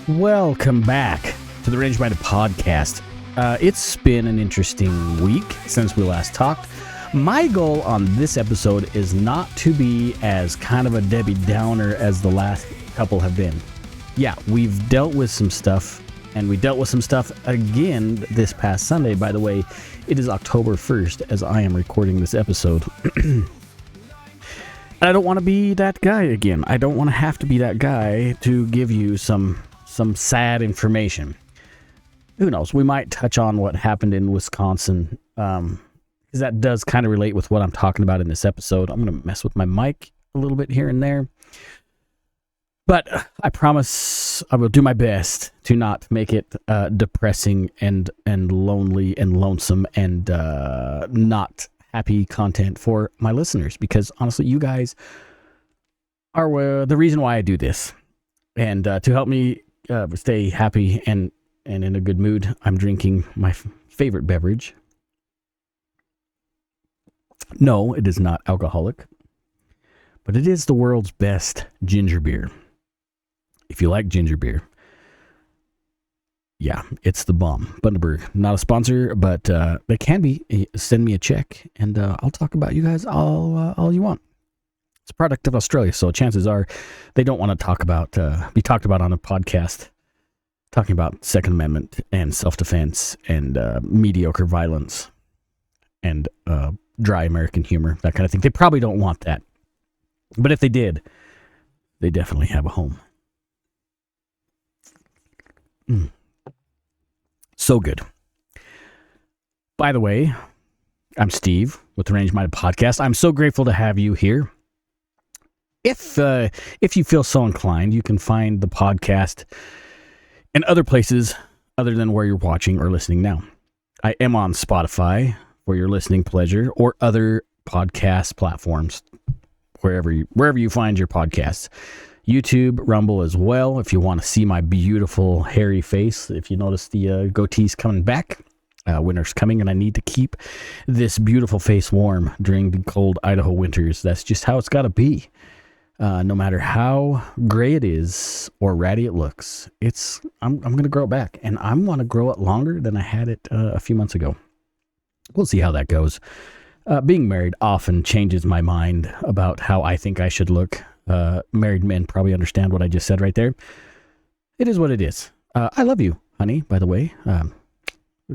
Welcome back to the Range Minded Podcast. It's been an interesting week since we last talked. My goal on this episode is not to be as kind of a Debbie Downer as the last couple have been. Yeah, we've dealt with some stuff, and we dealt with some stuff again this past Sunday. By the way, it is October 1st as I am recording this episode. And I don't want to be that guy again. I don't want to have to be that guy to give you some sad information. Who knows? We might touch on what happened in Wisconsin, because that does kind of relate with what I'm talking about in this episode. I'm going to mess with my mic a little bit here and there. But I promise I will do my best to not make it depressing and lonely and lonesome and not happy content for my listeners. Because honestly, you guys are the reason why I do this. And to help me stay happy and in a good mood, I'm drinking my favorite beverage. No, it is not alcoholic, but it is the world's best ginger beer. If you like ginger beer, yeah, it's the bomb. Bundaberg, not a sponsor, but they can be. Send me a check, and I'll talk about you guys all you want. It's a product of Australia, so chances are they don't want to be talked about on a podcast talking about Second Amendment and self-defense and mediocre violence and dry American humor, that kind of thing. They probably don't want that. But if they did, they definitely have a home. So good. By the way, I'm Steve with the Range Minded Podcast. I'm so grateful to have you here. If you feel so inclined, you can find the podcast in other places other than where you're watching or listening now. I am on Spotify for your listening pleasure, or other podcast platforms, wherever you find your podcasts. YouTube, Rumble as well, if you want to see my beautiful hairy face. If you notice the goatee's coming back, winter's coming, and I need to keep this beautiful face warm during the cold Idaho winters. That's just how it's got to be. No matter how gray it is or ratty it looks, I'm going to grow it back, and I want to grow it longer than I had it a few months ago. We'll see how that goes. Being married often changes my mind about how I think I should look. Married men probably understand what I just said right there. It is what it is. I love you, honey, by the way.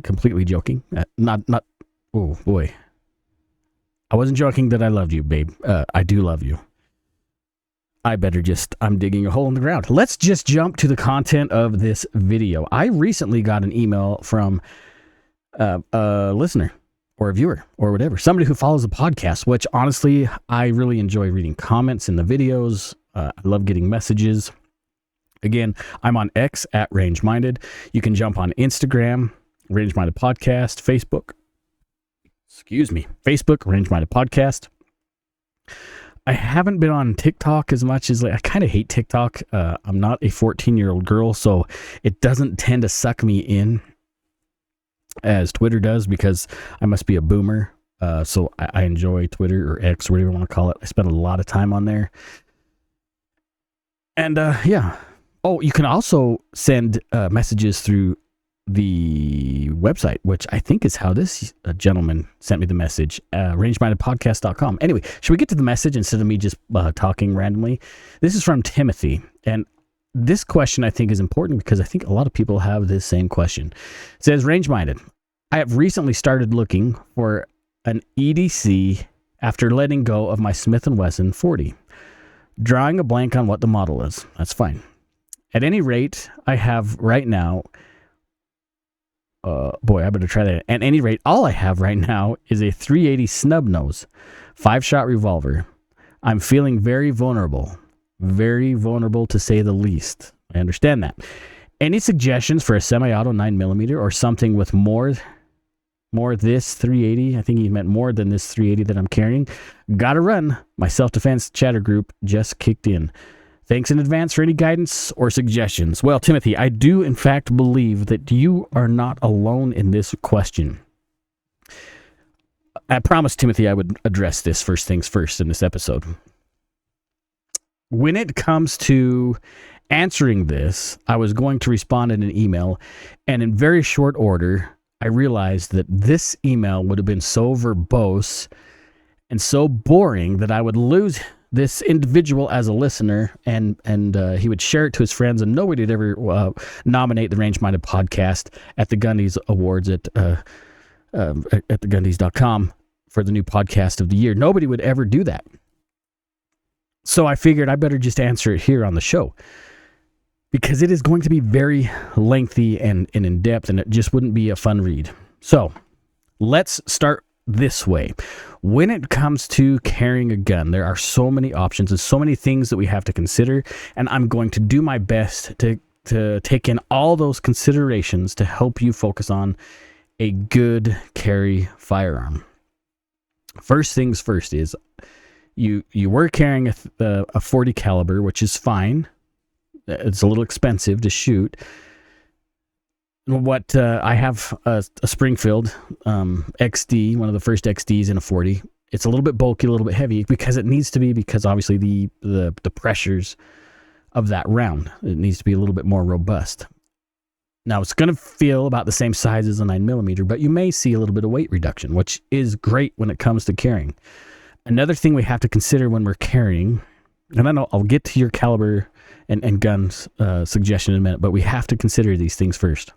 Completely joking. Not. Oh boy. I wasn't joking that I loved you, babe. I do love you. I'm digging a hole in the ground. Let's just jump to the content of this video. I recently got an email from a listener or a viewer or whatever, somebody who follows the podcast, which honestly, I really enjoy reading comments in the videos. I love getting messages. Again, I'm on X at Range Minded. You can jump on Instagram, Range Minded Podcast, Facebook, Range Minded Podcast. I haven't been on TikTok as much as I kind of hate TikTok. I'm not a 14-year-old girl, so it doesn't tend to suck me in as Twitter does, because I must be a boomer. So I enjoy Twitter or X or whatever you want to call it. I spend a lot of time on there. And yeah. Oh, you can also send messages through the website, which I think is how this gentleman sent me the message, rangemindedpodcast.com. Anyway, should we get to the message instead of me just talking randomly? This is from Timothy, and this question I think is important because I think a lot of people have this same question. It says, Range Minded, I have recently started looking for an EDC after letting go of my Smith & Wesson 40. Drawing a blank on what the model is. That's fine. At any rate, I have right now... I better try that. At any rate, all I have right now is a 380 snub nose, 5-shot revolver. I'm feeling very vulnerable to say the least. I understand that. Any suggestions for a semi-auto 9mm or something with more this 380? I think he meant more than this 380 that I'm carrying. Gotta run. My self-defense chatter group just kicked in. Thanks in advance for any guidance or suggestions. Well, Timothy, I do in fact believe that you are not alone in this question. I promised Timothy I would address this first things first in this episode. When it comes to answering this, I was going to respond in an email, and in very short order, I realized that this email would have been so verbose and so boring that I would lose this individual as a listener, and he would share it to his friends, and nobody would ever nominate the Range Minded Podcast at the Gundies Awards at thegundys.com for the new podcast of the year. Nobody would ever do that. So I figured I better just answer it here on the show, because it is going to be very lengthy and in-depth, and it just wouldn't be a fun read. So let's start this way. When it comes to carrying a gun, there are so many options and so many things that we have to consider, and I'm going to do my best to take in all those considerations to help you focus on a good carry firearm. First things first is you were carrying a 40 caliber, which is fine. It's a little expensive to shoot. What I have a Springfield XD, one of the first XDs in a 40. It's a little bit bulky, a little bit heavy, because it needs to be, because obviously the pressures of that round, it needs to be a little bit more robust. Now it's going to feel about the same size as a 9mm, but you may see a little bit of weight reduction, which is great when it comes to carrying. Another thing we have to consider when we're carrying, and I know I'll get to your caliber and guns suggestion in a minute, but we have to consider these things first.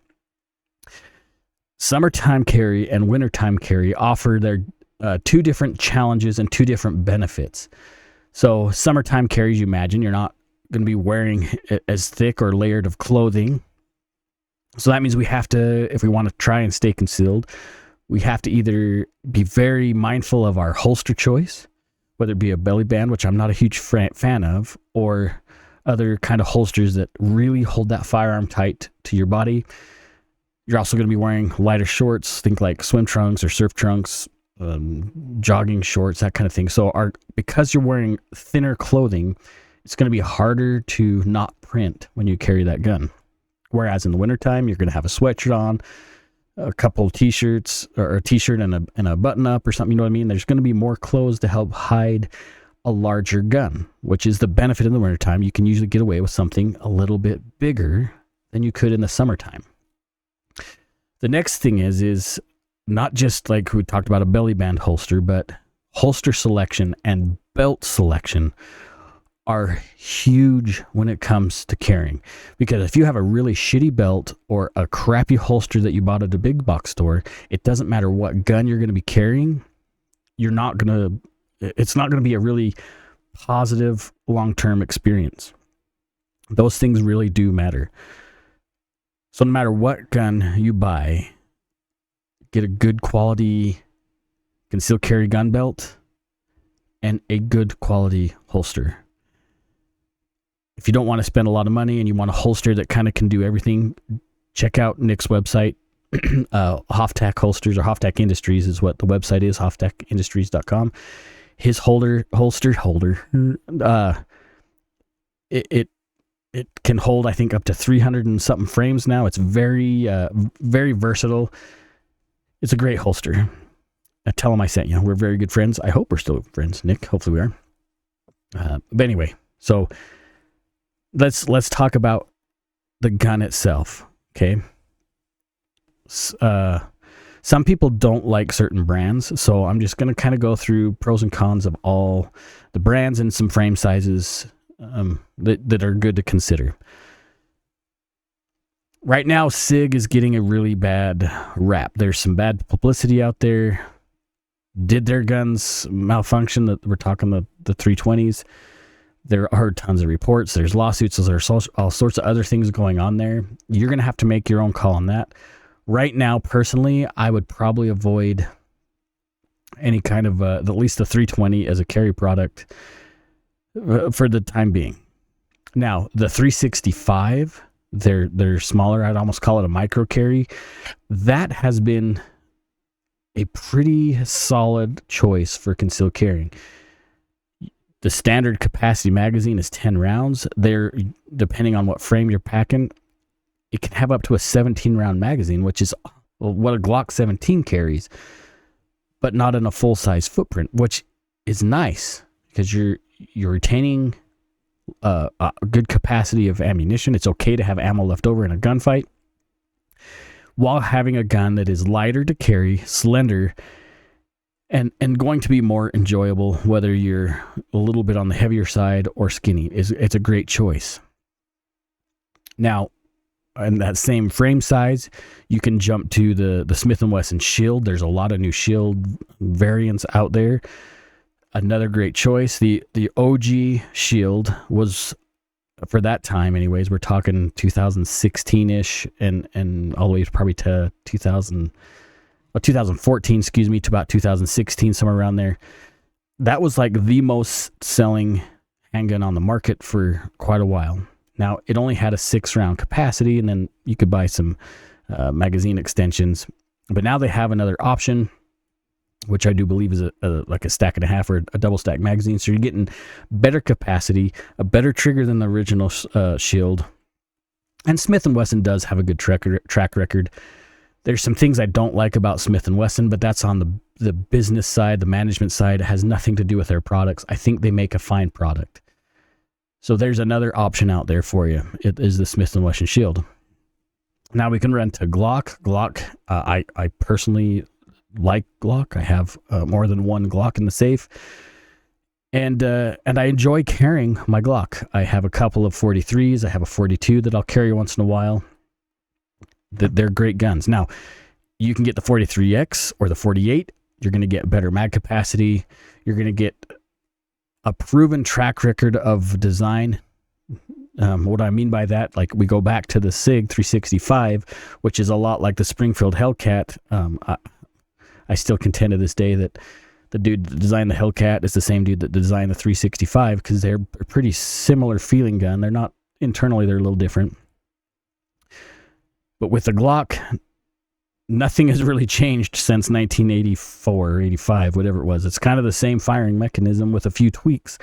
Summertime carry and wintertime carry offer their two different challenges and two different benefits. So summertime carry, as you imagine, you're not going to be wearing as thick or layered of clothing. So that means we have to, if we want to try and stay concealed, we have to either be very mindful of our holster choice, whether it be a belly band, which I'm not a huge fan of, or other kind of holsters that really hold that firearm tight to your body. You're also going to be wearing lighter shorts, think like swim trunks or surf trunks, jogging shorts, that kind of thing. So because you're wearing thinner clothing, it's going to be harder to not print when you carry that gun. Whereas in the wintertime, you're going to have a sweatshirt on, a couple of t-shirts, or a t-shirt and a button-up or something, you know what I mean? There's going to be more clothes to help hide a larger gun, which is the benefit in the wintertime. You can usually get away with something a little bit bigger than you could in the summertime. The next thing is not just like we talked about a belly band holster, but holster selection and belt selection are huge when it comes to carrying. Because if you have a really shitty belt or a crappy holster that you bought at a big box store, it doesn't matter what gun you're going to be carrying, it's not going to be a really positive long-term experience. Those things really do matter. So no matter what gun you buy, get a good quality concealed carry gun belt and a good quality holster. If you don't want to spend a lot of money and you want a holster that kind of can do everything, check out Nick's website. Hoftac Holsters, or Hoftac Industries is what the website is, hoftac.industries.com. His holster, it can hold, I think, up to 300 and something frames now. It's very, very versatile. It's a great holster. Tell him I sent you. We're very good friends. I hope we're still friends, Nick. Hopefully we are. But anyway, so let's talk about the gun itself. Okay. Some people don't like certain brands, so I'm just going to kind of go through pros and cons of all the brands and some frame sizes that are good to consider. Right now, SIG is getting a really bad rap. There's some bad publicity out there. Did their guns malfunction? That we're talking the 320s. There are tons of reports. There's lawsuits. There's all sorts of other things going on there. You're going to have to make your own call on that. Right now, personally, I would probably avoid any kind of, at least the 320 as a carry product for the time being. Now, the 365, they're smaller. I'd almost call it a micro carry. That has been a pretty solid choice for concealed carrying. The standard capacity magazine is 10 rounds. They're, depending on what frame you're packing, it can have up to a 17-round magazine, which is what a Glock 17 carries, but not in a full-size footprint, which is nice because you're retaining good capacity of ammunition. It's okay to have ammo left over in a gunfight, while having a gun that is lighter to carry, slender, and going to be more enjoyable, whether you're a little bit on the heavier side or skinny. It's a great choice. Now, in that same frame size, you can jump to the Smith & Wesson Shield. There's a lot of new Shield variants out there. Another great choice. The OG Shield was, for that time anyways, we're talking 2016-ish and all the way probably to 2014, to about 2016, somewhere around there. That was like the most selling handgun on the market for quite a while. Now, it only had a 6-round capacity, and then you could buy some magazine extensions. But now they have another option, which I do believe is like a stack and a half or a double stack magazine. So you're getting better capacity, a better trigger than the original Shield. And Smith & Wesson does have a good track record. There's some things I don't like about Smith & Wesson, but that's on the business side, the management side. It has nothing to do with their products. I think they make a fine product. So there's another option out there for you. It is the Smith & Wesson Shield. Now we can run to Glock. I personally like Glock. I have more than one Glock in the safe. And I enjoy carrying my Glock. I have a couple of 43s. I have a 42 that I'll carry once in a while. They're great guns. Now, you can get the 43X or the 48. You're going to get better mag capacity. You're going to get a proven track record of design. What I mean by that, like we go back to the SIG 365, which is a lot like the Springfield Hellcat. I still contend to this day that the dude that designed the Hellcat is the same dude that designed the 365, because they're a pretty similar feeling gun. They're not internally, they're a little different. But with the Glock, nothing has really changed since 1984 or 85, whatever it was. It's kind of the same firing mechanism with a few tweaks,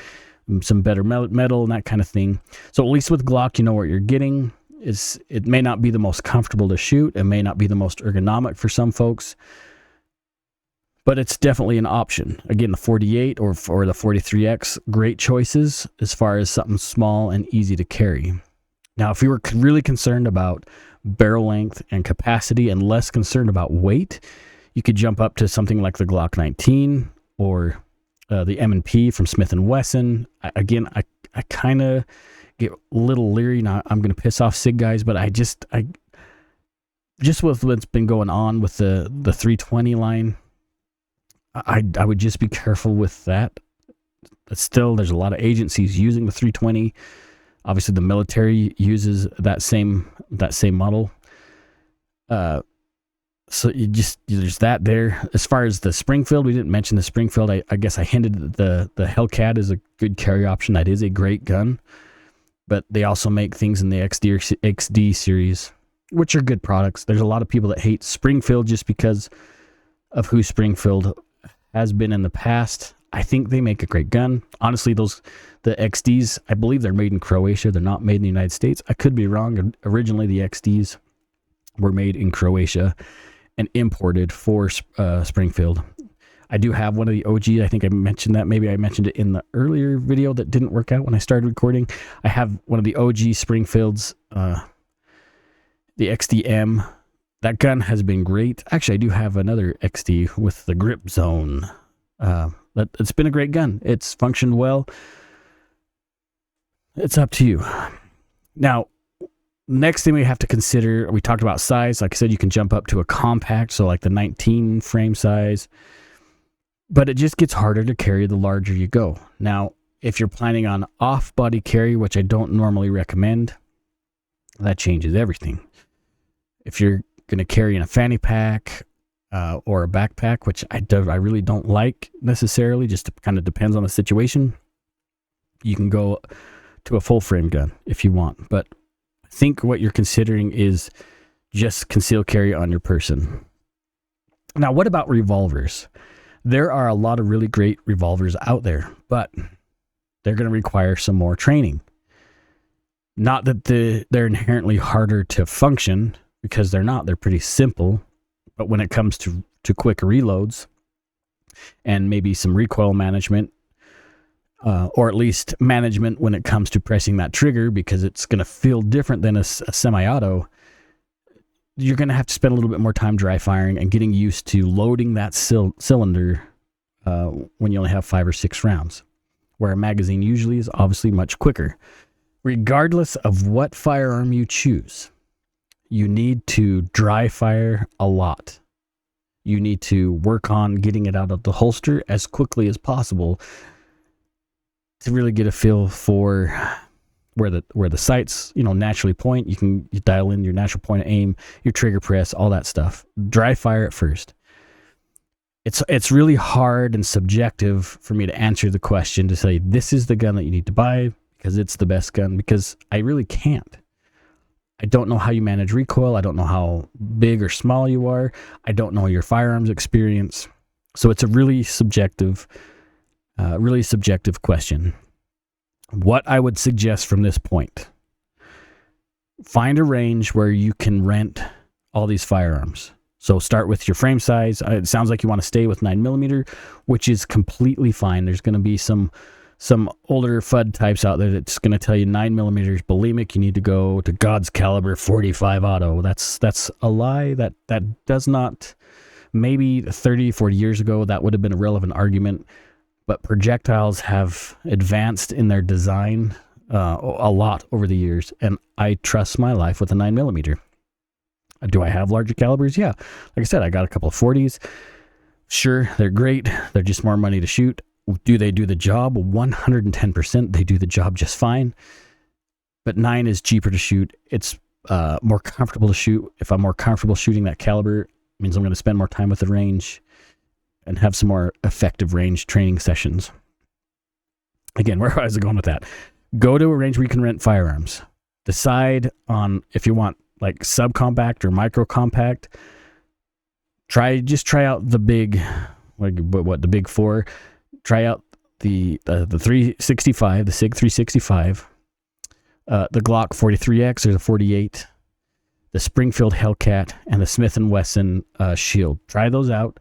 some better metal and that kind of thing. So at least with Glock, you know what you're getting. It may not be the most comfortable to shoot. It may not be the most ergonomic for some folks, but it's definitely an option. Again, the 48 or the 43X, great choices as far as something small and easy to carry. Now, if you were really concerned about barrel length and capacity and less concerned about weight, you could jump up to something like the Glock 19 or the M&P from Smith & Wesson. I kind of get a little leery. Now, I'm going to piss off SIG guys, but I just with what's been going on with the 320 line, I would just be careful with that. But still, there's a lot of agencies using the 320. Obviously, the military uses that same model. So there's that there. As far as the Springfield, we didn't mention the Springfield. I guess I hinted that the Hellcat is a good carry option. That is a great gun. But they also make things in the XD series, which are good products. There's a lot of people that hate Springfield just because of who Springfield has been in the past. I think they make a great gun. Honestly, the XDs, I believe they're made in Croatia. They're not made in the United States. I could be wrong. Originally, the XDs were made in Croatia and imported for Springfield. I do have one of the OG. I think I mentioned that. Maybe I mentioned it in the earlier video that didn't work out when I started recording. I have one of the OG Springfields, the XDM. That gun has been great. Actually, I do have another XD with the Grip Zone. It's been a great gun. It's functioned well. It's up to you. Now, next thing we have to consider, we talked about size. Like I said, you can jump up to a compact, so like the 19 frame size. But it just gets harder to carry the larger you go. Now, if you're planning on off-body carry, which I don't normally recommend, that changes everything. If you're going to carry in a fanny pack or a backpack, which I really don't like necessarily, just kind of depends on the situation, you can go to a full-frame gun if you want. But I think what you're considering is just concealed carry on your person. Now, what about revolvers? There are a lot of really great revolvers out there, but they're going to require some more training. Not that they're inherently harder to function, because they're not. They're pretty simple. But when it comes to quick reloads and maybe some recoil management, or at least management when it comes to pressing that trigger, because it's going to feel different than a semi-auto. You're going to have to spend a little bit more time dry firing and getting used to loading that cylinder when you only have 5 or 6 rounds, where a magazine usually is obviously much quicker. Regardless of what firearm you choose, you need to dry fire a lot. You need to work on getting it out of the holster as quickly as possible to really get a feel for where the sights, naturally point. You dial in your natural point of aim, your trigger press, all that stuff. Dry fire at first. It's really hard and subjective for me to answer the question to say this is the gun that you need to buy because it's the best gun, because I really can't. I don't know how you manage recoil. I don't know how big or small you are. I don't know your firearms experience. So it's a really subjective question. What I would suggest from this point: find a range where you can rent all these firearms. So start with your frame size. It sounds like you want to stay with 9mm, which is completely fine. There's going to be some older FUD types out there that's going to tell you 9mm is bulimic. You need to go to God's Caliber 45 auto. That's a lie. That does not. Maybe 30, 40 years ago, that would have been a relevant argument. But projectiles have advanced in their design a lot over the years, and I trust my life with a 9mm. Do I have larger calibers? Yeah. Like I said, I got a couple of 40s. Sure, they're great. They're just more money to shoot. Do they do the job? 110%. They do the job just fine. But 9 is cheaper to shoot. It's more comfortable to shoot. If I'm more comfortable shooting that caliber, it means I'm going to spend more time with the range and have some more effective range training sessions. Again, where was I going with that? Go to a range where you can rent firearms. Decide on if you want like subcompact or micro compact. Try out the big, the big 4. Try out the 365, the SIG 365, the Glock 43X or the 48, the Springfield Hellcat, and the Smith & Wesson Shield. Try those out.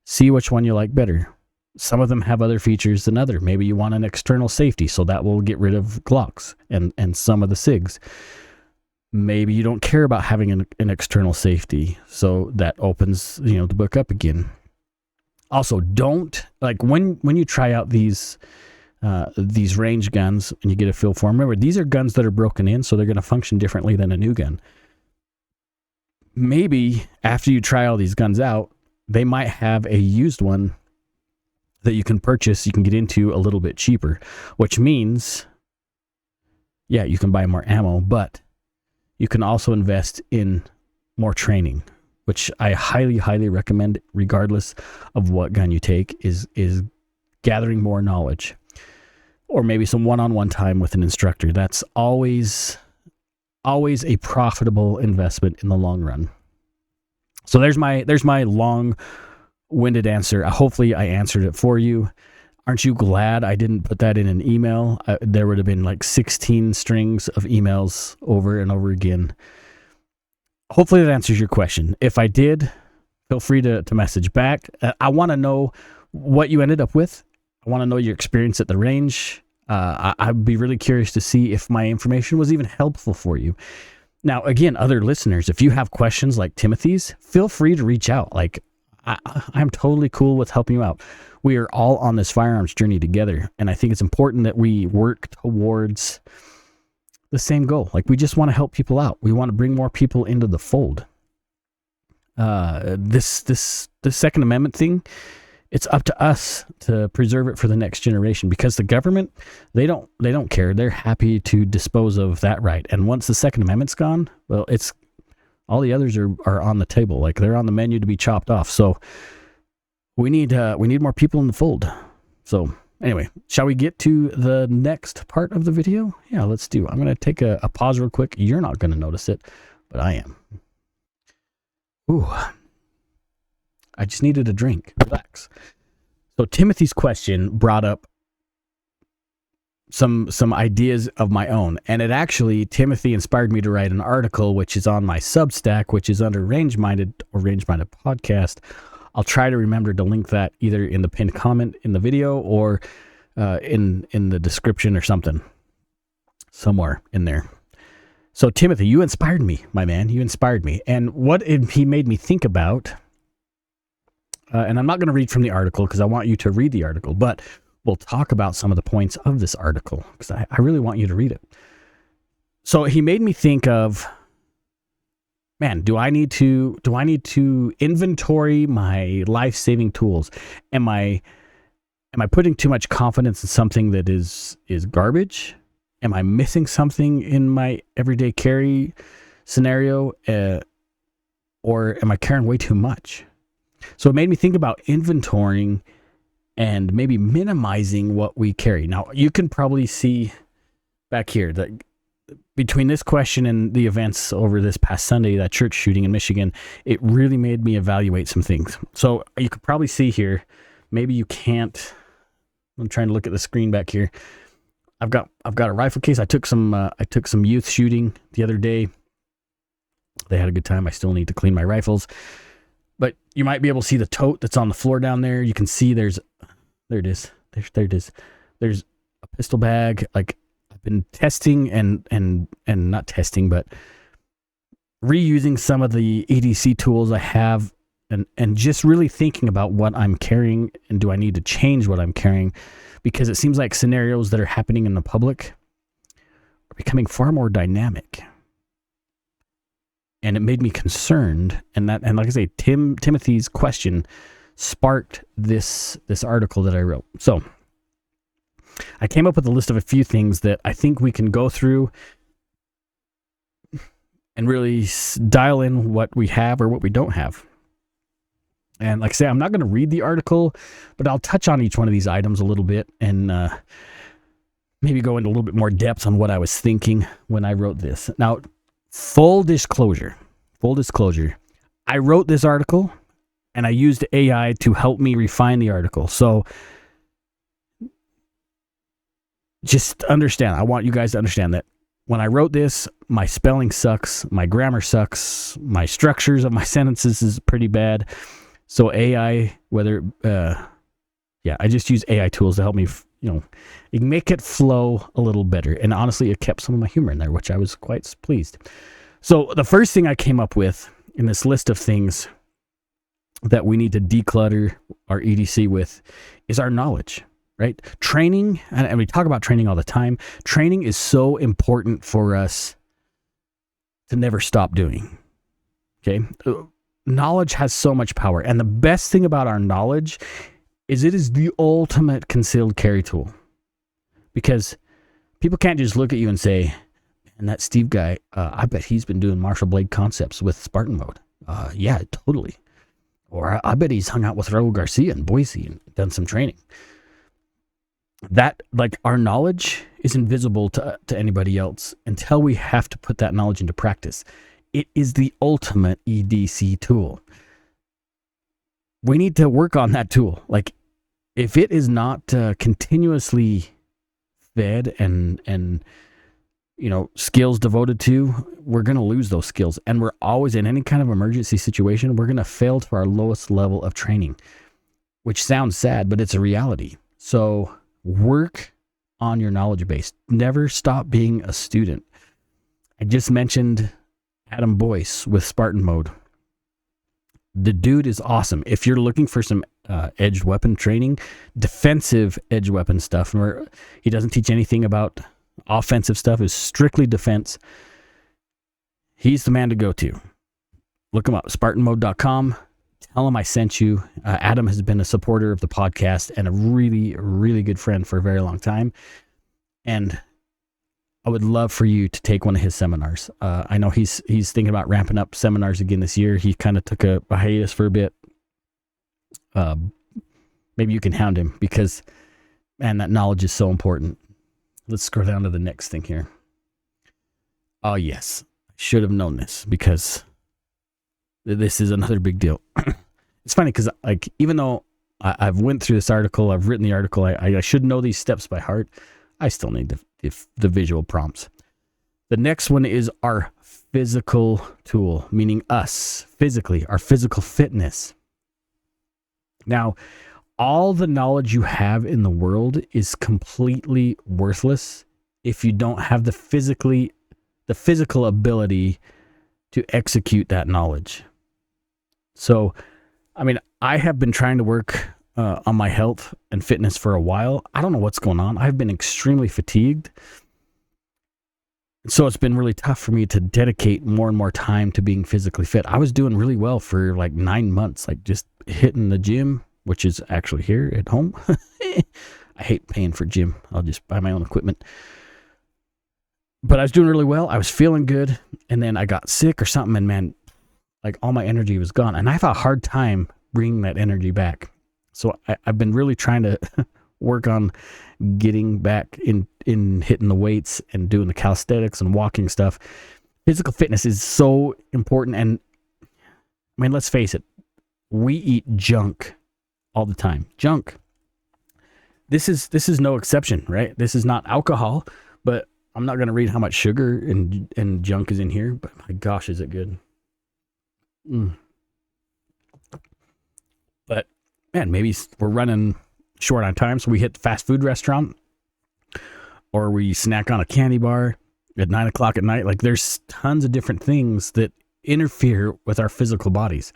See which one you like better. Some of them have other features than other. Maybe you want an external safety, so that will get rid of Glocks and some of the SIGs. Maybe you don't care about having an external safety, so that opens the book up again. Also, don't, like, when you try out these range guns and you get a feel for them, remember, these are guns that are broken in, so they're going to function differently than a new gun. Maybe after you try all these guns out, they might have a used one that you can purchase, you can get into a little bit cheaper, which means, yeah, you can buy more ammo, but you can also invest in more training, which I highly, highly recommend, regardless of what gun you take, is gathering more knowledge, or maybe some one-on-one time with an instructor. That's always a profitable investment in the long run. So there's my long-winded answer. Hopefully I answered it for you. Aren't you glad I didn't put that in an email? There would have been like 16 strings of emails over and over again. Hopefully that answers your question. If I did, feel free to message back. I want to know what you ended up with. I want to know your experience at the range. I'd be really curious to see if my information was even helpful for you. Now, again, other listeners, if you have questions like Timothy's, feel free to reach out. Like, I'm totally cool with helping you out. We are all on this firearms journey together, and I think it's important that we work towards the same goal. Like, we just want to help people out. We want to bring more people into the fold. This Second Amendment thing, it's up to us to preserve it for the next generation, because the government, they don't care. They're happy to dispose of that right. And once the Second Amendment's gone, well, it's all the others are on the table. Like, they're on the menu to be chopped off. So we need more people in the fold. So anyway, shall we get to the next part of the video? Yeah, let's do. I'm going to take a pause real quick. You're not going to notice it, but I am. Ooh. I just needed a drink. Relax. So Timothy's question brought up some ideas of my own, and Timothy inspired me to write an article, which is on my Substack, which is under Range Minded or Range Minded Podcast. I'll try to remember to link that either in the pinned comment in the video or in the description or something, somewhere in there. So Timothy, you inspired me, my man. You inspired me. And he made me think about, and I'm not going to read from the article because I want you to read the article, but we'll talk about some of the points of this article because I really want you to read it. So he made me think of, man, do I need to inventory my life-saving tools? Am I putting too much confidence in something that is garbage? Am I missing something in my everyday carry scenario? Or am I carrying way too much? So it made me think about inventorying and maybe minimizing what we carry. Now, you can probably see back here that between this question and the events over this past Sunday, that church shooting in Michigan, it really made me evaluate some things. So you could probably see here, maybe you can't. I'm trying to look at the screen back here. I've got a rifle case. I took some youth shooting the other day. They had a good time. I still need to clean my rifles. But you might be able to see the tote that's on the floor down there. You can see there it is. There it is. There's a pistol bag. Like, I've been testing and not testing, but reusing some of the EDC tools I have and just really thinking about what I'm carrying and do I need to change what I'm carrying, because it seems like scenarios that are happening in the public are becoming far more dynamic. And it made me concerned, and like I say, Timothy's question sparked this article that I wrote. So I came up with a list of a few things that I think we can go through and really dial in what we have or what we don't have. And like I say, I'm not going to read the article, but I'll touch on each one of these items a little bit and maybe go into a little bit more depth on what I was thinking when I wrote this. Now, full disclosure, I wrote this article and I used AI to help me refine the article. So just understand, I want you guys to understand that when I wrote this, my spelling sucks, my grammar sucks, my structures of my sentences is pretty bad. So AI, I just use AI tools to help me, make it flow a little better. And honestly, it kept some of my humor in there, which I was quite pleased. So the first thing I came up with in this list of things that we need to declutter our EDC with is our knowledge, right? Training, and we talk about training all the time. Training is so important for us to never stop doing, okay? Knowledge has so much power. And the best thing about our knowledge is it is the ultimate concealed carry tool. Because people can't just look at you and say, and that Steve guy, I bet he's been doing Marshall Blade concepts with Spartan mode. Yeah, totally. Or I bet he's hung out with Raul Garcia in Boise and done some training. That, like, our knowledge is invisible to anybody else until we have to put that knowledge into practice. It is the ultimate EDC tool. We need to work on that tool. Like, if it is not continuously fed and skills devoted to, we're going to lose those skills. And we're always in any kind of emergency situation, we're going to fail to our lowest level of training, which sounds sad, but it's a reality. So work on your knowledge base. Never stop being a student. I just mentioned Adam Boyce with Spartan mode. The dude is awesome. If you're looking for some edged weapon training, defensive edged weapon stuff, where he doesn't teach anything about offensive stuff, is strictly defense, he's the man to go to. Look him up, spartanmode.com. Tell him I sent you. Adam has been a supporter of the podcast and a really, really good friend for a very long time. And I would love for you to take one of his seminars. I know he's thinking about ramping up seminars again this year. He kind of took a hiatus for a bit. Maybe you can hound him because, man, that knowledge is so important. Let's scroll down to the next thing here. Oh, yes. I should have known this because this is another big deal. It's funny because, like, even though I've went through this article, I've written the article, I should know these steps by heart, I still need the visual prompts. The next one is our physical tool, meaning us physically, our physical fitness. Now, all the knowledge you have in the world is completely worthless if you don't have the physical ability to execute that knowledge. So, I mean, I have been trying to work on my health and fitness for a while. I don't know what's going on. I've been extremely fatigued. So it's been really tough for me to dedicate more and more time to being physically fit. I was doing really well for like 9 months, like just hitting the gym, which is actually here at home. I hate paying for gym. I'll just buy my own equipment. But I was doing really well. I was feeling good. And then I got sick or something. And man, like all my energy was gone. And I have a hard time bringing that energy back. So I've been really trying to work on getting back in hitting the weights and doing the calisthenics and walking stuff. Physical fitness is so important. And I mean, let's face it, we eat junk all the time. Junk. This is no exception, right? This is not alcohol, but I'm not going to read how much sugar and junk is in here, but my gosh, is it good. But man, maybe we're running short on time, so we hit the fast food restaurant, or we snack on a candy bar at 9 o'clock at night. Like there's tons of different things that interfere with our physical bodies.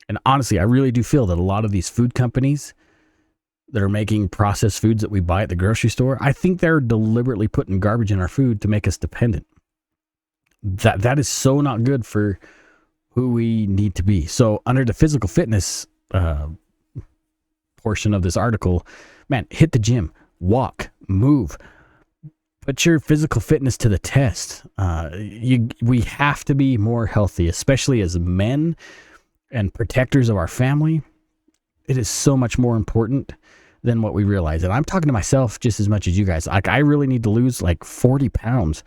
And honestly, I really do feel that a lot of these food companies that are making processed foods that we buy at the grocery store, I think they're deliberately putting garbage in our food to make us dependent. That is so not good for who we need to be. So under the physical fitness portion of this article, man, hit the gym, walk, move, put your physical fitness to the test. We have to be more healthy, especially as men and protectors of our family. It is so much more important than what we realize. And I'm talking to myself just as much as you guys. Like I really need to lose like 40 pounds.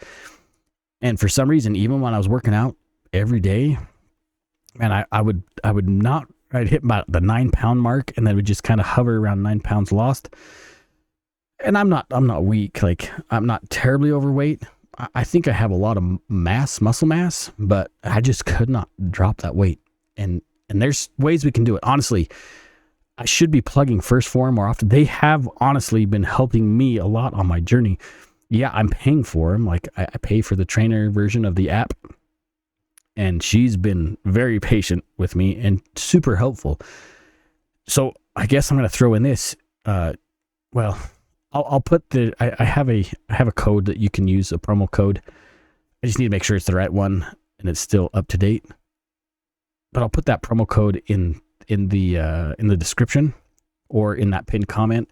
And for some reason, even when I was working out every day, man, I'd hit about the 9 pound mark and then would just kind of hover around 9 pounds lost. And I'm not weak. Like I'm not terribly overweight. I think I have a lot of muscle mass, but I just could not drop that weight. And there's ways we can do it. Honestly, I should be plugging First Form more often. They have honestly been helping me a lot on my journey. Yeah, I'm paying for them. Like I pay for the trainer version of the app. And she's been very patient with me and super helpful. So I guess I'm going to throw in this. I'll put I have a code that you can use, a promo code. I just need to make sure it's the right one and it's still up to date. But I'll put that promo code in the description or in that pinned comment.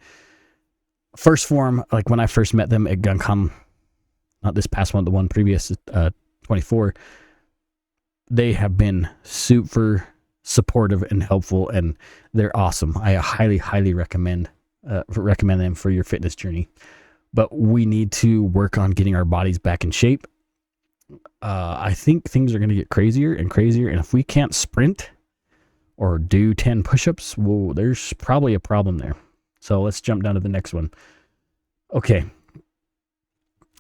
First Form, like when I first met them at GunCon, not this past one, the one previous, 24, they have been super supportive and helpful, and they're awesome. I highly, highly recommend them for your fitness journey. But we need to work on getting our bodies back in shape. I think things are going to get crazier and crazier, and if we can't sprint or do 10 push-ups, well, there's probably a problem there. So let's jump down to the next one. Okay.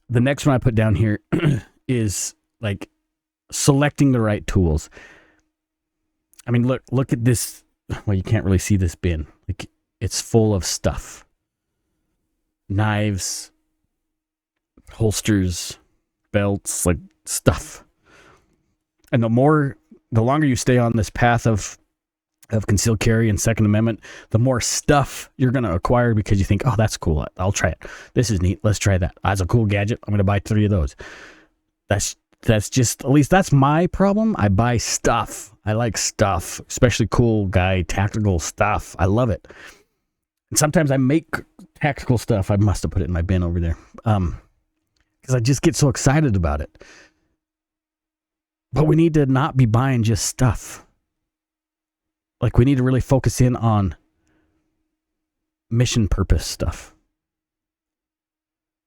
The next one I put down here is like selecting the right tools. I mean, look at this. Well, you can't really see this bin. Like it's full of stuff. Knives, holsters, belts, like stuff. And the longer you stay on this path of concealed carry and Second Amendment, the more stuff you're going to acquire because you think, oh, that's cool. I'll try it. This is neat. Let's try that. That's a cool gadget. I'm going to buy 3 of those. That's just, at least that's my problem. I buy stuff. I like stuff, especially cool guy, tactical stuff. I love it. And sometimes I make tactical stuff. I must have put it in my bin over there. Because I just get so excited about it. But we need to not be buying just stuff. Like we need to really focus in on mission purpose stuff.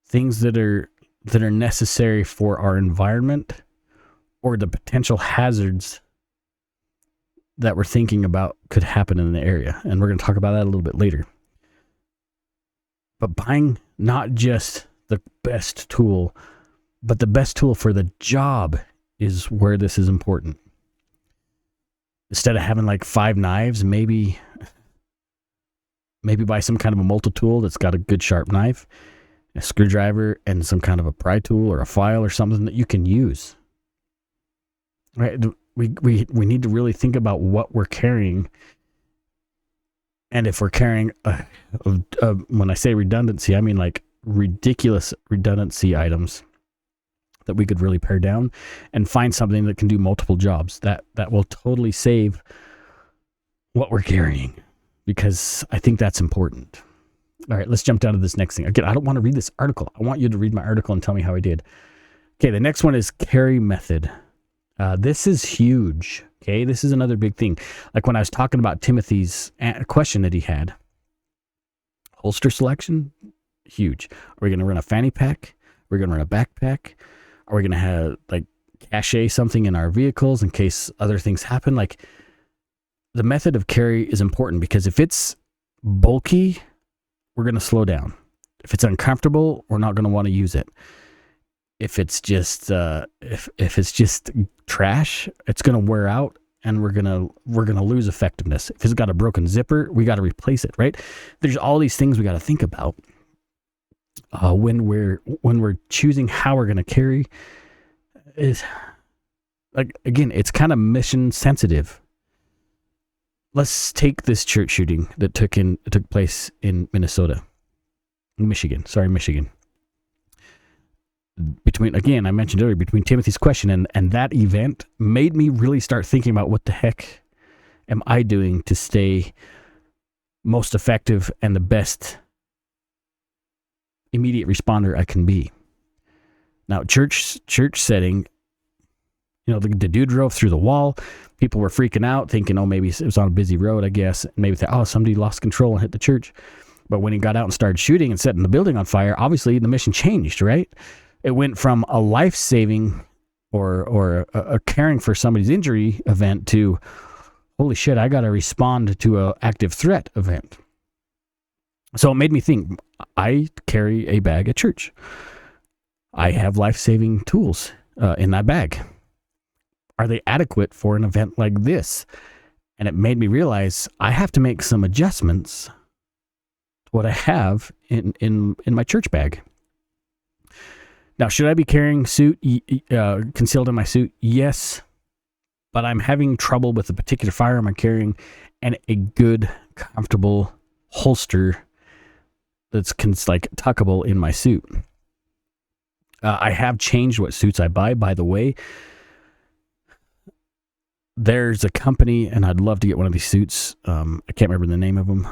Things that are necessary for our environment or the potential hazards that we're thinking about could happen in the area. And we're going to talk about that a little bit later. But buying not just the best tool, but the best tool for the job is where this is important. Instead of having like 5 knives, maybe maybe buy some kind of a multi-tool that's got a good sharp knife, a screwdriver, and some kind of a pry tool or a file or something that you can use. Right? We need to really think about what we're carrying. And if we're carrying, when I say redundancy, I mean like ridiculous redundancy items that we could really pare down and find something that can do multiple jobs that will totally save what we're carrying, because I think that's important. All right, let's jump down to this next thing. Again, I don't want to read this article. I want you to read my article and tell me how I did. Okay, the next one is carry method. This is huge. Okay, this is another big thing. Like when I was talking about Timothy's question that he had, holster selection, huge. Are we going to run a fanny pack? Are we going to run a backpack? Are we going to have like cache something in our vehicles in case other things happen? Like the method of carry is important, because if it's bulky, we're going to slow down. If it's uncomfortable, we're not going to want to use it. If it's just if it's just trash, it's going to wear out and we're going to lose effectiveness. If it's got a broken zipper, we got to replace it, right? There's all these things we got to think about when we're choosing how we're going to carry. Is like, again, it's kind of mission sensitive. Let's take this church shooting that took place in Michigan. I mentioned earlier, between Timothy's question and that event made me really start thinking about what the heck am I doing to stay most effective and the best immediate responder I can be. Now, church setting, the dude drove through the wall. People were freaking out, thinking, maybe it was on a busy road, I guess. Maybe somebody lost control and hit the church. But when he got out and started shooting and setting the building on fire, obviously the mission changed, right? It went from a life-saving or a caring for somebody's injury event to, holy shit, I got to respond to an active threat event. So it made me think, I carry a bag at church. I have life-saving tools in that bag. Are they adequate for an event like this? And it made me realize I have to make some adjustments to what I have in my church bag. Now, should I be carrying concealed in my suit? Yes, but I'm having trouble with the particular firearm I'm carrying and a good, comfortable holster that's tuckable in my suit. I have changed what suits I buy, by the way. There's a company, and I'd love to get one of these suits. I can't remember the name of them.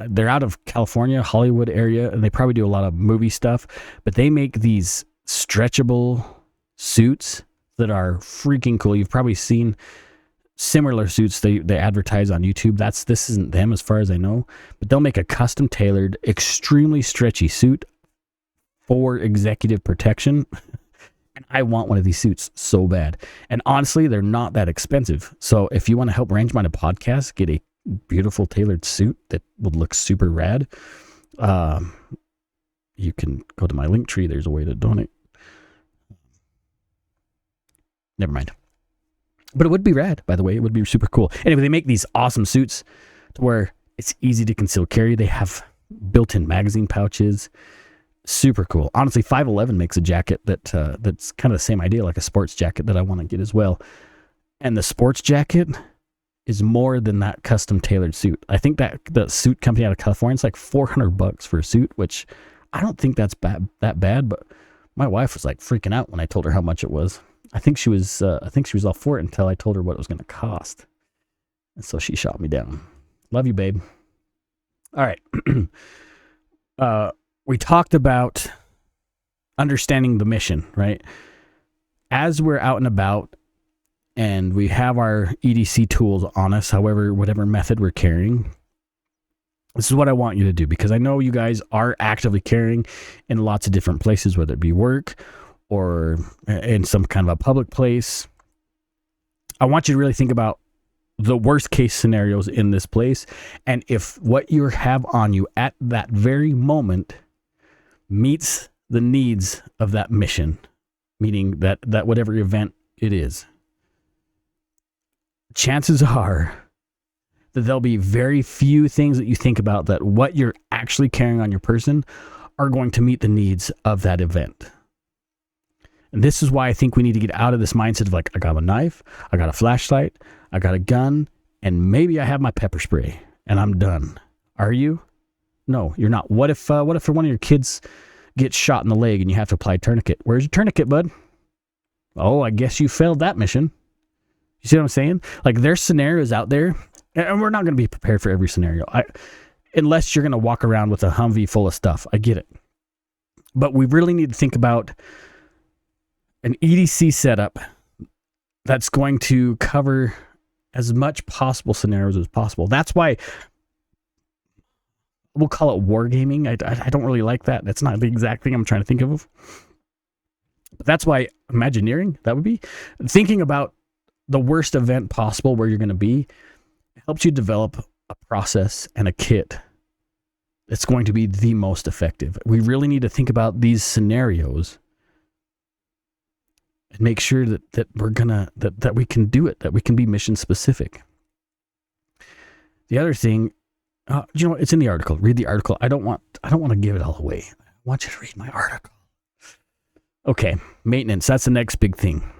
They're out of California, Hollywood area, and they probably do a lot of movie stuff, but they make these stretchable suits that are freaking cool. You've probably seen similar suits they advertise on YouTube. This isn't them as far as I know, but they'll make a custom tailored, extremely stretchy suit for executive protection. And I want one of these suits so bad. And honestly, they're not that expensive. So if you want to help Range Minded Podcast get a beautiful tailored suit that would look super rad, you can go to my link tree. There's a way to donate. Never mind. But it would be rad, by the way. It would be super cool. Anyway, they make these awesome suits to where it's easy to conceal carry. They have built-in magazine pouches. Super cool. Honestly, 511 makes a jacket that's kind of the same idea, like a sports jacket that I want to get as well. And the sports jacket is more than that custom tailored suit. I think that the suit company out of California, it's like $400 for a suit, which I don't think that's that bad. But my wife was like freaking out when I told her how much it was. I think she was all for it until I told her what it was going to cost, and so she shot me down. Love you, babe. All right. We talked about understanding the mission, right? As we're out and about and we have our EDC tools on us, whatever method we're carrying, this is what I want you to do, because I know you guys are actively carrying in lots of different places, whether it be work or in some kind of a public place. I want you to really think about the worst case scenarios in this place. And if what you have on you at that very moment meets the needs of that mission, meaning that whatever event it is, chances are that there'll be very few things that you think about that what you're actually carrying on your person are going to meet the needs of that event. And this is why I think we need to get out of this mindset of like, I got a knife, I got a flashlight, I got a gun, and maybe I have my pepper spray and I'm done. Are you? No, you're not. What if one of your kids gets shot in the leg and you have to apply a tourniquet? Where's your tourniquet, bud? Oh, I guess you failed that mission. You see what I'm saying? Like, there's scenarios out there, and we're not going to be prepared for every scenario. Unless you're going to walk around with a Humvee full of stuff. I get it. But we really need to think about an EDC setup that's going to cover as much possible scenarios as possible. That's why we'll call it wargaming. I don't really like that. That's not the exact thing I'm trying to think of. But that's why Imagineering, that would be thinking about the worst event possible where you're going to be, helps you develop a process and a kit that's going to be the most effective. We really need to think about these scenarios and make sure that we're gonna that we can do it, that we can be mission specific. The other thing, it's in the article. Read the article. I don't want to give it all away. I want you to read my article. Okay, maintenance. That's the next big thing.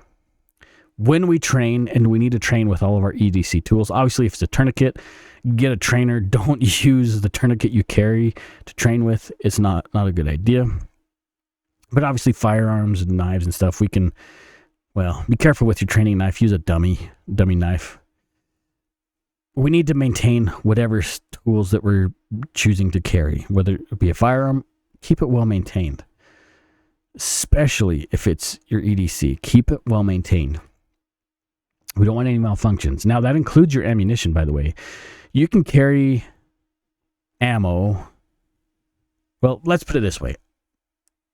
When we train, and we need to train with all of our EDC tools. Obviously, if it's a tourniquet, get a trainer. Don't use the tourniquet you carry to train with. It's not a good idea. But obviously, firearms and knives and stuff, we can, be careful with your training knife. Use a dummy knife. We need to maintain whatever tools that we're choosing to carry, whether it be a firearm, keep it well maintained. Especially if it's your EDC, keep it well maintained. We don't want any malfunctions. Now, that includes your ammunition, by the way. You can carry ammo. Well, let's put it this way.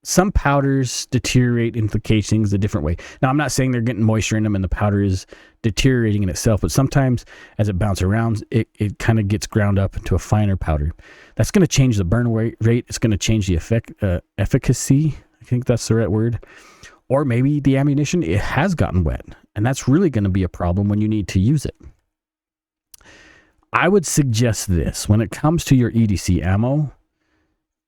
Some powders deteriorate into the casings a different way. Now, I'm not saying they're getting moisture in them and the powder is deteriorating in itself, but sometimes as it bounces around, it kind of gets ground up into a finer powder. That's going to change the burn rate. It's going to change the efficacy. I think that's the right word. Or maybe the ammunition, it has gotten wet. And that's really going to be a problem when you need to use it. I would suggest this when it comes to your EDC ammo,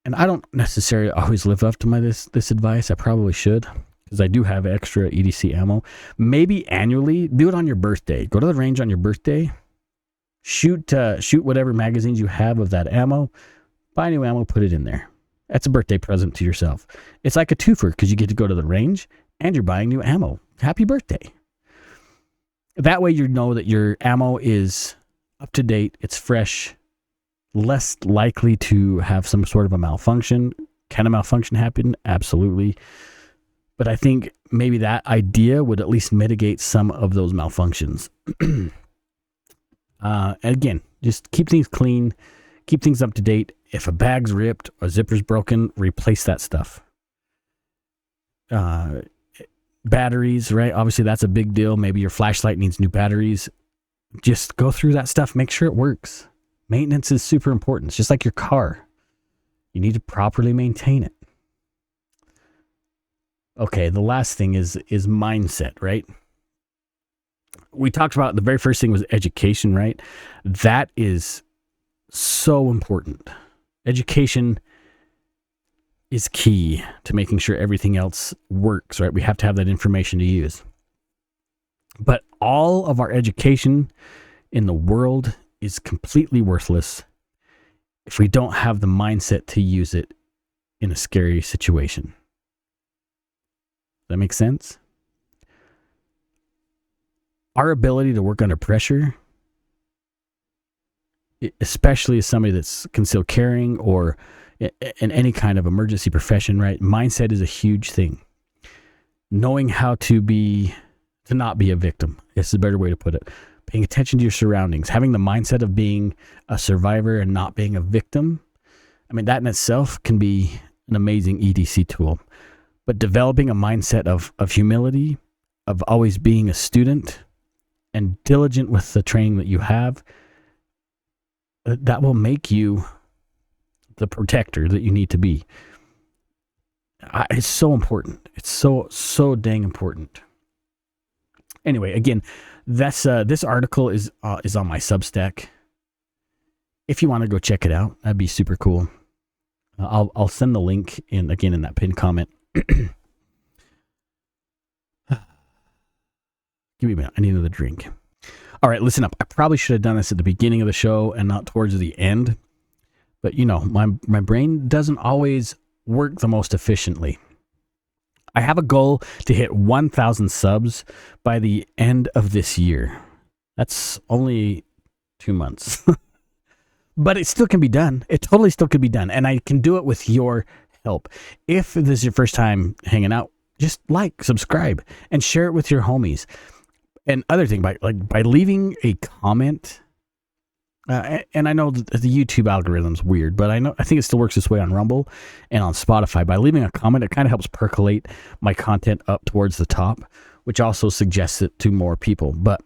and I don't necessarily always live up to this advice. I probably should, because I do have extra EDC ammo. Maybe annually, do it on your birthday. Go to the range on your birthday. Shoot whatever magazines you have of that ammo. Buy new ammo, put it in there. That's a birthday present to yourself. It's like a twofer because you get to go to the range and you're buying new ammo. Happy birthday. That way you know that your ammo is up to date, it's fresh, less likely to have some sort of a malfunction. Can a malfunction happen? Absolutely. But I think maybe that idea would at least mitigate some of those malfunctions. Again, just keep things clean, keep things up to date. If a bag's ripped or zipper's broken, replace that stuff. Batteries, right? Obviously, that's a big deal. Maybe your flashlight needs new batteries. Just go through that stuff. Make sure it works. Maintenance is super important. It's just like your car. You need to properly maintain it. Okay, the last thing is mindset, right? We talked about the very first thing was education, right? That is so important. Education is key to making sure everything else works, right? We have to have that information to use. But all of our education in the world is completely worthless if we don't have the mindset to use it in a scary situation. Does that make sense? Our ability to work under pressure, especially as somebody that's concealed carrying or in any kind of emergency profession, right? Mindset is a huge thing. Knowing how to not be a victim is a better way to put it. Paying attention to your surroundings, having the mindset of being a survivor and not being a victim. I mean, that in itself can be an amazing EDC tool. But developing a mindset of humility, of always being a student and diligent with the training that you have, that will make you the protector that you need to be. It's so important. It's so dang important. Anyway, again, this article is on my Substack. if you want to go check it out, that'd be super cool. I'll send the link in that pinned comment. Give me a minute. I need another drink. All right, listen up. I probably should have done this at the beginning of the show and not towards the end. But, my brain doesn't always work the most efficiently. I have a goal to hit 1,000 subs by the end of this year. That's only 2 months. But it still can be done. It totally still can be done. And I can do it with your help. If this is your first time hanging out, just subscribe, and share it with your homies. And other thing, by leaving a comment, and I know the YouTube algorithm's weird, but I think it still works this way on Rumble and on Spotify. By leaving a comment, it kind of helps percolate my content up towards the top, which also suggests it to more people. But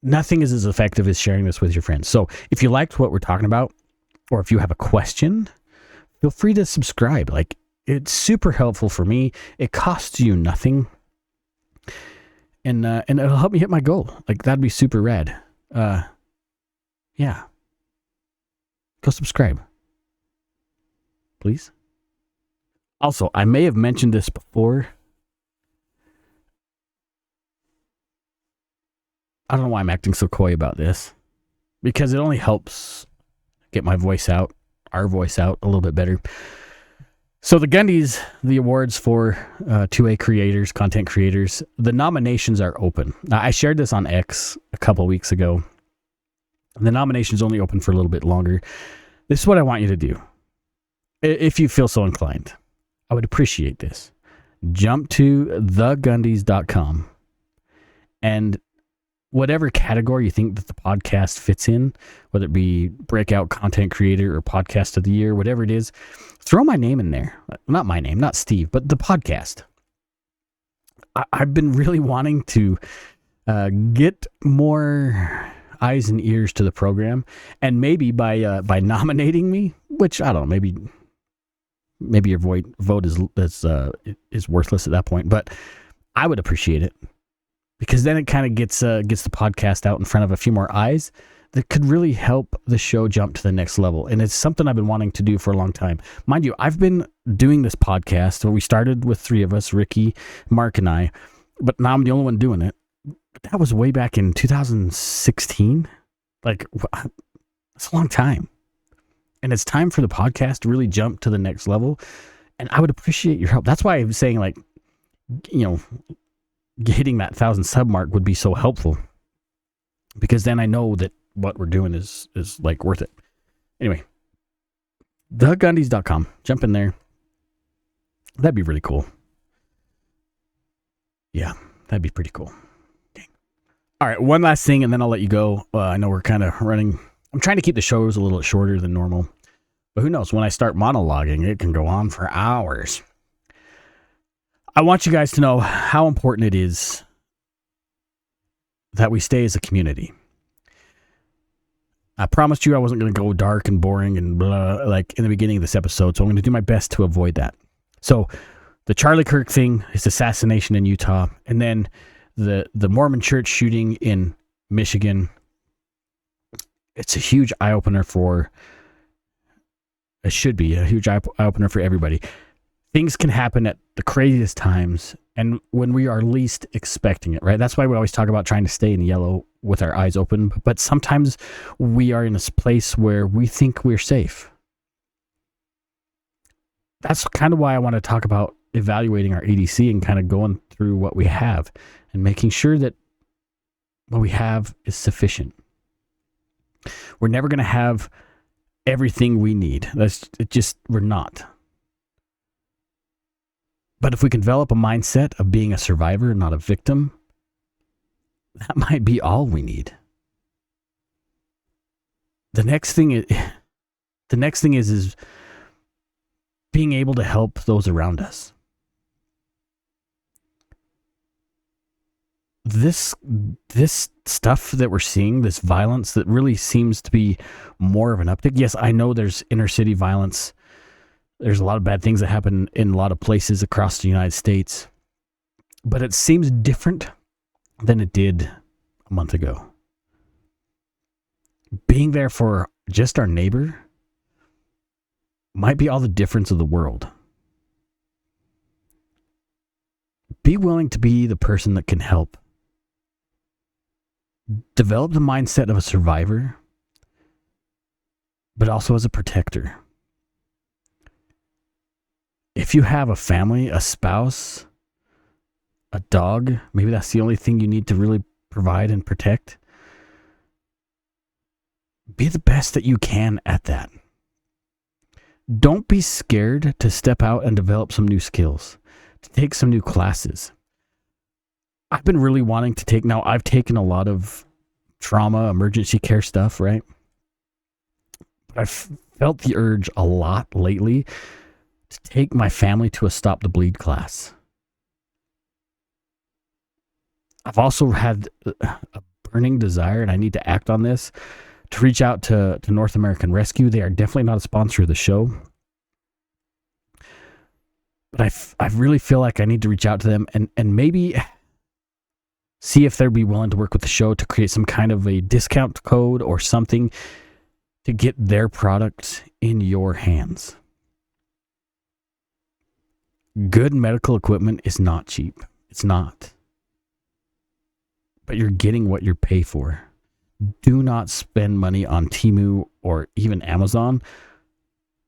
nothing is as effective as sharing this with your friends. So if you liked what we're talking about, or if you have a question, feel free to subscribe. It's super helpful for me. It costs you nothing. And it'll help me hit my goal. That'd be super rad. Yeah. Go subscribe. Please. Also, I may have mentioned this before. I don't know why I'm acting so coy about this. Because it only helps get my voice out, our voice out a little bit better. So the Gundies, the awards for 2A creators, content creators, the nominations are open. Now, I shared this on X a couple weeks ago. The nomination's only open for a little bit longer. This is what I want you to do. If you feel so inclined, I would appreciate this. Jump to thegundies.com, and whatever category you think that the podcast fits in, whether it be breakout content creator or podcast of the year, whatever it is, throw my name in there. Not my name, not Steve, but the podcast. I've been really wanting to get more eyes and ears to the program, and maybe by nominating me, which I don't know, maybe your vote is worthless at that point, but I would appreciate it, because then it kind of gets the podcast out in front of a few more eyes that could really help the show jump to the next level. And it's something I've been wanting to do for a long time. Mind you, I've been doing this podcast. We started with 3 of us, Ricky, Mark, and I, but now I'm the only one doing it. That was way back in 2016. That's a long time. And it's time for the podcast to really jump to the next level. And I would appreciate your help. That's why I'm saying, hitting that 1,000 sub mark would be so helpful. Because then I know that what we're doing is worth it. Anyway, thegundies.com. Jump in there. That'd be really cool. Yeah, that'd be pretty cool. All right, one last thing, and then I'll let you go. I know we're kind of running. I'm trying to keep the shows a little shorter than normal. But who knows? When I start monologuing, it can go on for hours. I want you guys to know how important it is that we stay as a community. I promised you I wasn't going to go dark and boring and blah, like in the beginning of this episode, so I'm going to do my best to avoid that. So the Charlie Kirk thing, his assassination in Utah, and then the Mormon church shooting in Michigan, it's a huge eye-opener for, it should be a huge eye-opener for everybody. Things can happen at the craziest times and when we are least expecting it, right? That's why we always talk about trying to stay in yellow with our eyes open. But sometimes we are in a place where we think we're safe. That's kind of why I want to talk about evaluating our ADC and kind of going through what we have and making sure that what we have is sufficient. We're never going to have everything we need. We're not. But if we can develop a mindset of being a survivor and not a victim, that might be all we need. The next thing is being able to help those around us. This stuff that we're seeing, this violence that really seems to be more of an uptick. Yes, I know there's inner city violence. There's a lot of bad things that happen in a lot of places across the United States. But it seems different than it did a month ago. Being there for just our neighbor might be all the difference of the world. Be willing to be the person that can help. Develop the mindset of a survivor, but also as a protector. If you have a family, a spouse, a dog, maybe that's the only thing you need to really provide and protect. Be the best that you can at that. Don't be scared to step out and develop some new skills, to take some new classes. I've been really wanting to take, now I've taken a lot of trauma, emergency care stuff, right? But I've felt the urge a lot lately to take my family to a Stop the Bleed class. I've also had a burning desire, and I need to act on this, to reach out to North American Rescue. They are definitely not a sponsor of the show. But I really feel like I need to reach out to them and maybe see if they'd be willing to work with the show to create some kind of a discount code or something to get their products in your hands. Good medical equipment is not cheap. It's not. But you're getting what you pay for. Do not spend money on Temu or even Amazon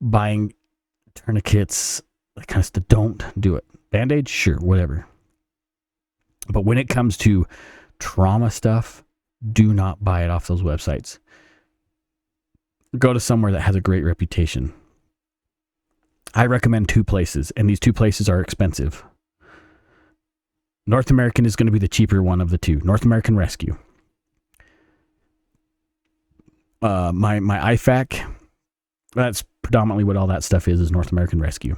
buying tourniquets, that kind of stuff. Don't do it. Band-Aids, sure, whatever. But when it comes to trauma stuff, do not buy it off those websites. Go to somewhere that has a great reputation. I recommend 2 places, and these 2 places are expensive. North American is going to be the cheaper one of the 2. North American Rescue. My IFAC, that's predominantly what all that stuff is North American Rescue.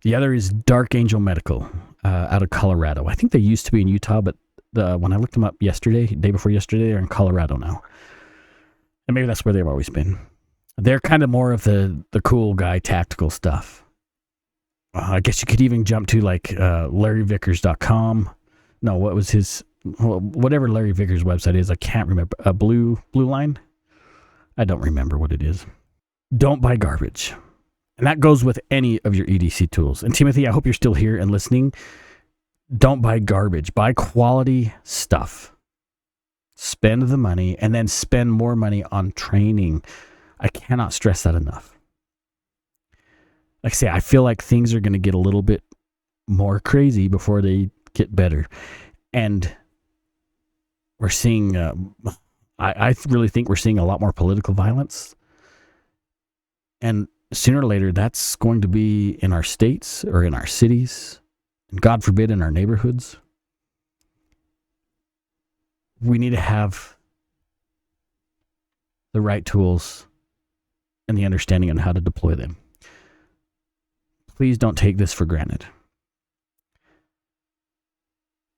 The other is Dark Angel Medical out of Colorado. I think they used to be in Utah, but when I looked them up yesterday, day before yesterday, they're in Colorado now. And maybe that's where they've always been. They're kind of more of the cool guy tactical stuff. I guess you could even jump to like LarryVickers.com. No, what was his... whatever Larry Vickers' website is, I can't remember. A blue line? I don't remember what it is. Don't buy garbage. And that goes with any of your EDC tools. And Timothy, I hope you're still here and listening. Don't buy garbage. Buy quality stuff. Spend the money and then spend more money on training. I cannot stress that enough. Like I say, I feel like things are going to get a little bit more crazy before they get better. And we're seeing, I really think we're seeing a lot more political violence. And sooner or later, that's going to be in our states or in our cities, and God forbid, in our neighborhoods. We need to have the right tools and the understanding on how to deploy them. Please don't take this for granted.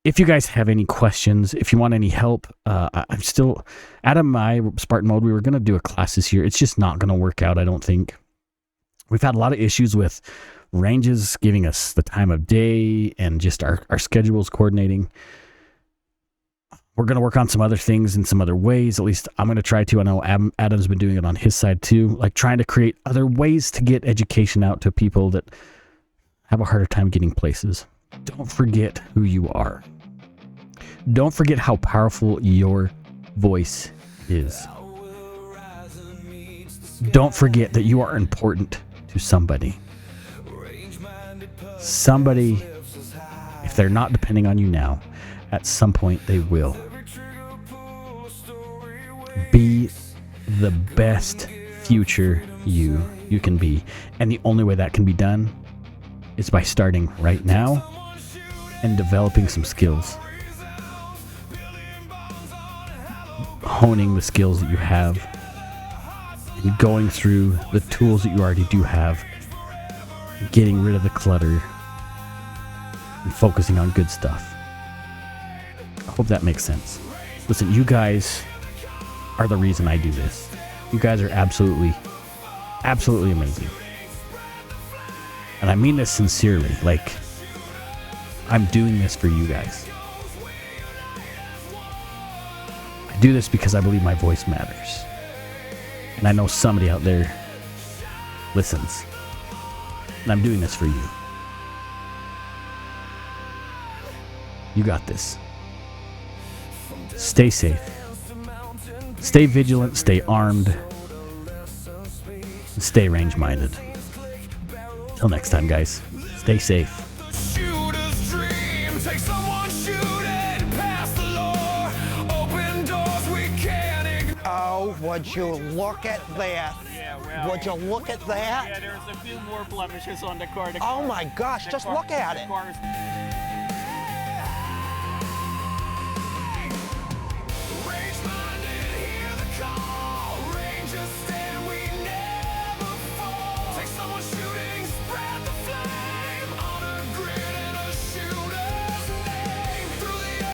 If you guys have any questions, if you want any help, I'm still, Adam and I, Spartan Mode, we were going to do a class this year. It's just not going to work out, I don't think. We've had a lot of issues with ranges giving us the time of day and just our schedules coordinating. We're going to work on some other things in some other ways. At least I'm going to try to. I know Adam's been doing it on his side too, like trying to create other ways to get education out to people that have a harder time getting places. Don't forget who you are. Don't forget how powerful your voice is. Don't forget that you are important to somebody. Somebody, if they're not depending on you now, at some point they will. Be the best future you can be. And the only way that can be done is by starting right now and developing some skills. Honing the skills that you have and going through the tools that you already do have, getting rid of the clutter and focusing on good stuff. I hope that makes sense. Listen, you guys are the reason I do this. You guys are absolutely amazing. And I mean this sincerely. Like, I'm doing this for you guys. I do this because I believe my voice matters. And I know somebody out there listens. And I'm doing this for you. You got this. Stay safe. Stay vigilant, stay armed, and stay range-minded. Till next time, guys. Stay safe. Oh, would you look at that? Yeah, well, Would you look at that? yeah, there's a few more blemishes on the car. Oh my gosh, just look at it.